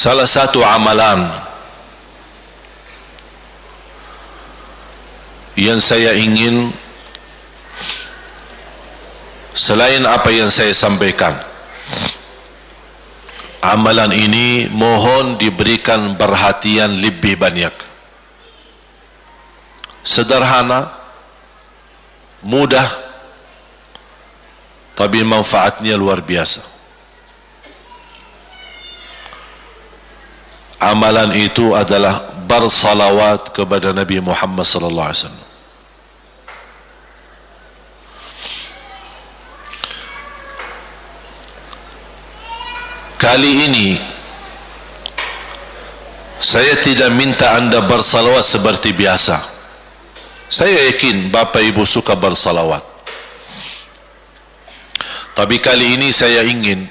Salah satu amalan yang saya ingin, selain apa yang saya sampaikan, amalan ini mohon diberikan perhatian lebih banyak. Sederhana, mudah, tapi manfaatnya luar biasa. Amalan itu adalah bersalawat kepada Nabi Muhammad sallallahu alaihi wasallam. Kali ini saya tidak minta anda bersalawat seperti biasa. Saya yakin Bapak Ibu suka bersalawat. Tapi kali ini saya ingin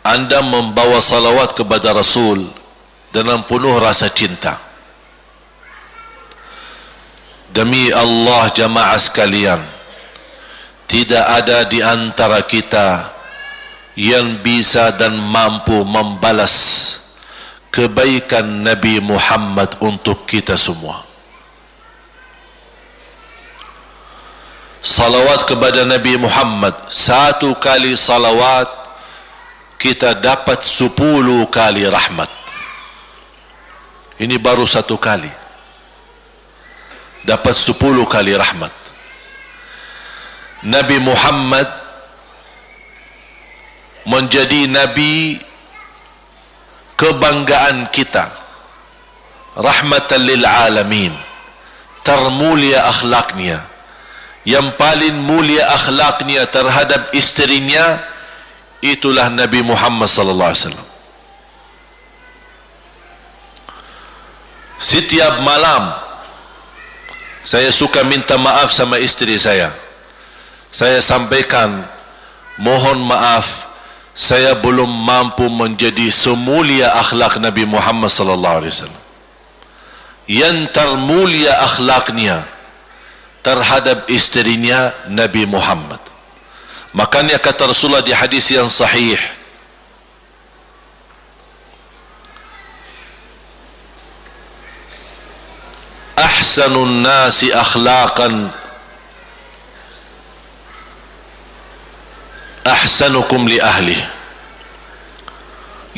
anda membawa salawat kepada Rasul dengan penuh rasa cinta. Demi Allah jamaah sekalian, tidak ada di antara kita yang bisa dan mampu membalas kebaikan Nabi Muhammad untuk kita semua. Salawat kepada Nabi Muhammad, satu kali salawat kita dapat 10 kali rahmat. Ini baru satu kali, dapat 10 kali rahmat. Nabi Muhammad menjadi Nabi kebanggaan kita, rahmatan lil alamin, termulia akhlaknya. Yang paling mulia akhlaknya terhadap istrinya, itulah Nabi Muhammad sallallahu alaihi wasallam. Setiap malam saya suka minta maaf sama istri saya. Saya sampaikan, mohon maaf, saya belum mampu menjadi semulia akhlak Nabi Muhammad sallallahu alaihi wasallam. Yang termulia akhlaknya terhadap istrinya Nabi Muhammad. Makanya kata Rasulullah di hadis yang sahih, ahsanun nasi akhlaqan ahsanukum li ahli.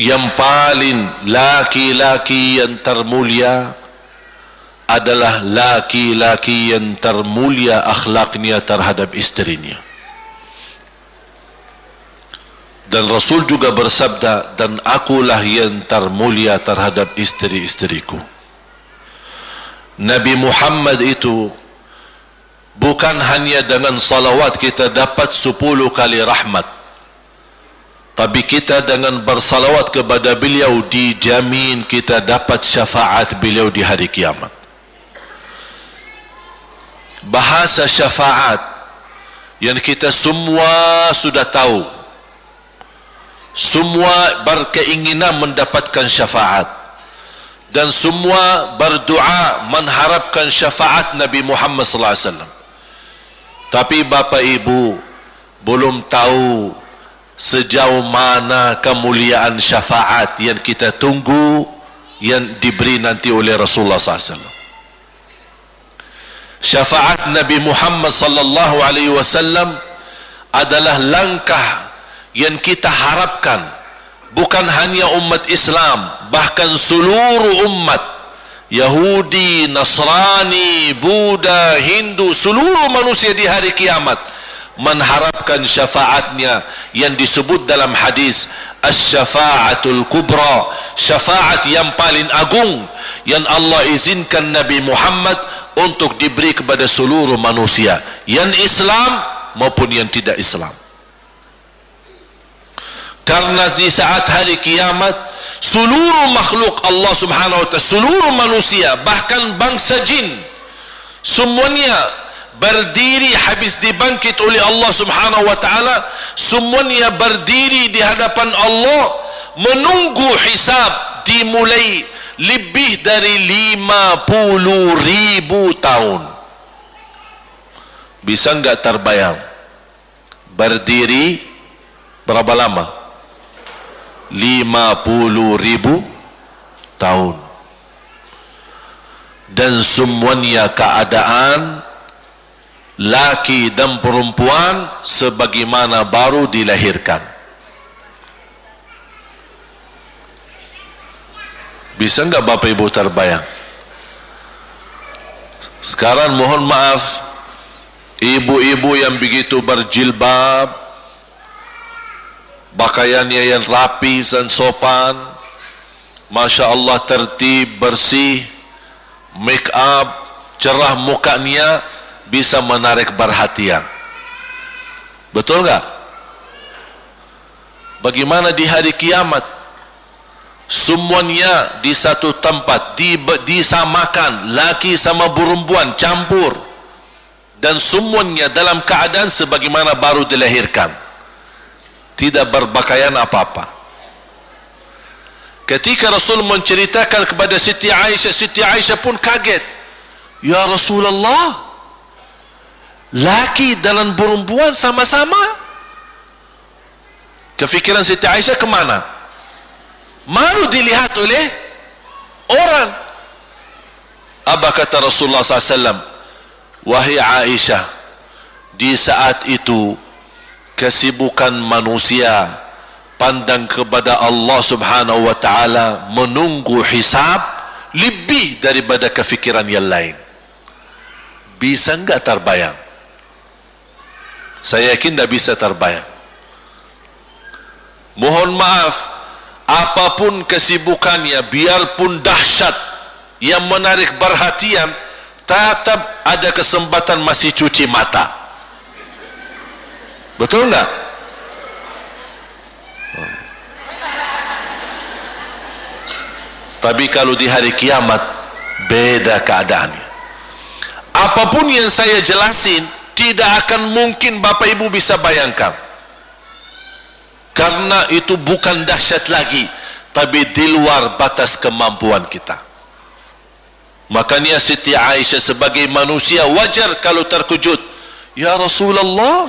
Yang paling laki-laki yang termulia adalah laki-laki yang termulia akhlaknya terhadap istrinya. Dan Rasul juga bersabda, dan akulah yang termulia terhadap istri-istriku. Nabi Muhammad itu bukan hanya dengan salawat kita dapat 10 kali rahmat, tapi kita dengan bersalawat kepada beliau dijamin kita dapat syafaat beliau di hari kiamat. Bahasa syafaat yang kita semua sudah tahu, semua berkeinginan mendapatkan syafaat, dan semua berdoa mengharapkan syafaat Nabi Muhammad sallallahu alaihi wasallam. Tapi Bapak Ibu belum tahu sejauh mana kemuliaan syafaat yang kita tunggu yang diberi nanti oleh Rasulullah sallallahu alaihi wasallam. Syafaat Nabi Muhammad sallallahu alaihi wasallam adalah langkah yang kita harapkan, bukan hanya umat Islam, bahkan seluruh umat, Yahudi, Nasrani, Buddha, Hindu, seluruh manusia di hari kiamat mengharapkan syafaatnya yang disebut dalam hadis asy-syafa'atul kubra, syafaat yang paling agung yang Allah izinkan Nabi Muhammad untuk diberi kepada seluruh manusia, yang Islam maupun yang tidak Islam. Karena di saat hari kiamat seluruh makhluk Allah subhanahu wa ta'ala, seluruh manusia, bahkan bangsa jin, semuanya berdiri habis dibangkit oleh Allah subhanahu wa ta'ala, semuanya berdiri di hadapan Allah menunggu hisab dimulai lebih dari 50.000 tahun. Bisa enggak terbayang berdiri berapa lama? 50.000 tahun. Dan semuanya keadaan laki dan perempuan sebagaimana baru dilahirkan. Bisa enggak Bapak Ibu terbayang? Sekarang mohon maaf, ibu-ibu yang begitu berjilbab, pakaiannya yang rapi dan sopan, Masya Allah, tertib, bersih, make up, cerah mukanya, bisa menarik perhatian. Betul enggak? Bagaimana di hari kiamat? Semuanya di satu tempat, disamakan, laki sama perempuan campur, dan semuanya dalam keadaan sebagaimana baru dilahirkan, tidak berpakaian apa-apa. Ketika Rasul menceritakan kepada Siti Aisyah pun kaget. Ya Rasulullah, laki dan perempuan sama-sama. Kefikiran Siti Aisyah kemana? Malu dilihat oleh orang. Apa kata Rasulullah SAW? Wahai Aisyah, di saat itu kesibukan manusia pandang kepada Allah Subhanahu wa ta'ala, menunggu hisab lebih daripada kefikiran yang lain. Bisa enggak terbayang? Saya yakin tidak bisa terbayang. Mohon maaf, apapun kesibukannya, biarpun dahsyat yang menarik perhatian, tetap ada kesempatan masih cuci mata. Betul enggak? Tapi kalau di hari kiamat, beda keadaannya. Apapun yang saya jelasin, tidak akan mungkin Bapak Ibu bisa bayangkan. Karena itu bukan dahsyat lagi, tapi di luar batas kemampuan kita. Makanya Siti Aisyah sebagai manusia wajar kalau terkejut. Ya Rasulullah,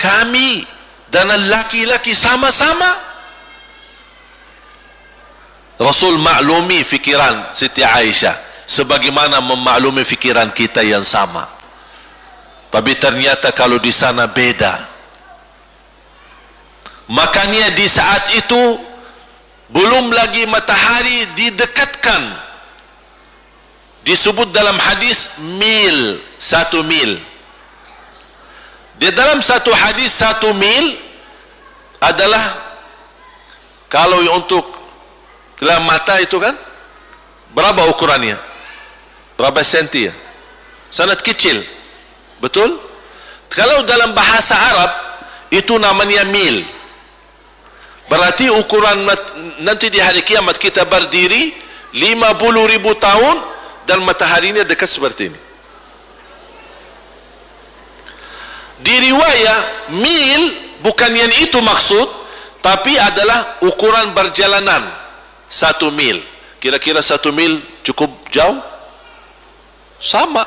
kami dan laki-laki sama-sama. Rasul maklumi fikiran Siti Aisyah sebagaimana memaklumi fikiran kita yang sama. Tapi ternyata kalau di sana beda. Makanya di saat itu belum lagi matahari didekatkan. Disebut dalam hadis mil, 1 mil. Di dalam satu hadis 1 mil adalah, kalau untuk gelang mata itu kan berapa ukurannya? Berapa senti ya? Sangat kecil. Betul? Kalau dalam bahasa Arab itu namanya mil. Berarti ukuran nanti di hari kiamat kita berdiri 50.000 tahun dan mataharinya dekat seperti ini. Di riwayat mil bukan yang itu maksud, tapi adalah ukuran perjalanan 1 mil. Kira-kira 1 mil cukup jauh? Sama,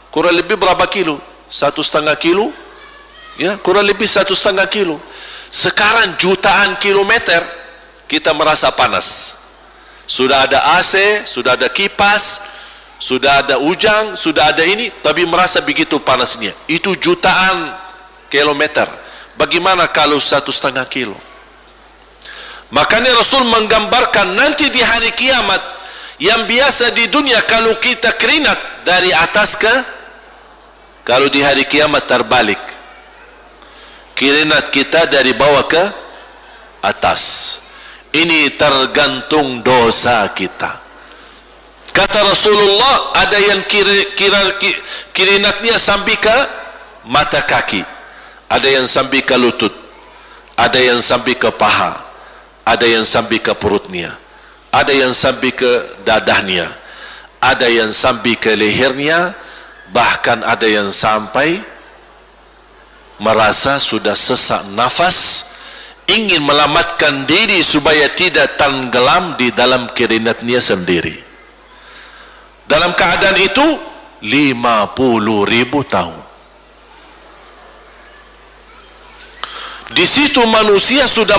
kurang lebih berapa kilo? 1,5 kilo? Ya, kurang lebih 1,5 kilo. Sekarang jutaan kilometer kita merasa panas. Sudah ada AC, sudah ada kipas, sudah ada ujang, sudah ada ini, tapi merasa begitu panasnya. Itu jutaan kilometer. Bagaimana kalau 1,5 kilo? Makanya Rasul menggambarkan nanti di hari kiamat, yang biasa di dunia kalau kita keringat dari atas ke, kalau di hari kiamat terbalik, keringat kita dari bawah ke atas. Ini tergantung dosa kita. Kata Rasulullah, ada yang keringatnya sampai ke mata kaki, ada yang sampai ke lutut, ada yang sampai ke paha, ada yang sampai ke perutnya, ada yang sampai ke dadahnya, ada yang sampai ke lehernya, bahkan ada yang sampai merasa sudah sesak nafas, ingin melamatkan diri supaya tidak tenggelam di dalam keringatnya sendiri. Dalam keadaan itu 50.000 tahun. Di situ manusia sudah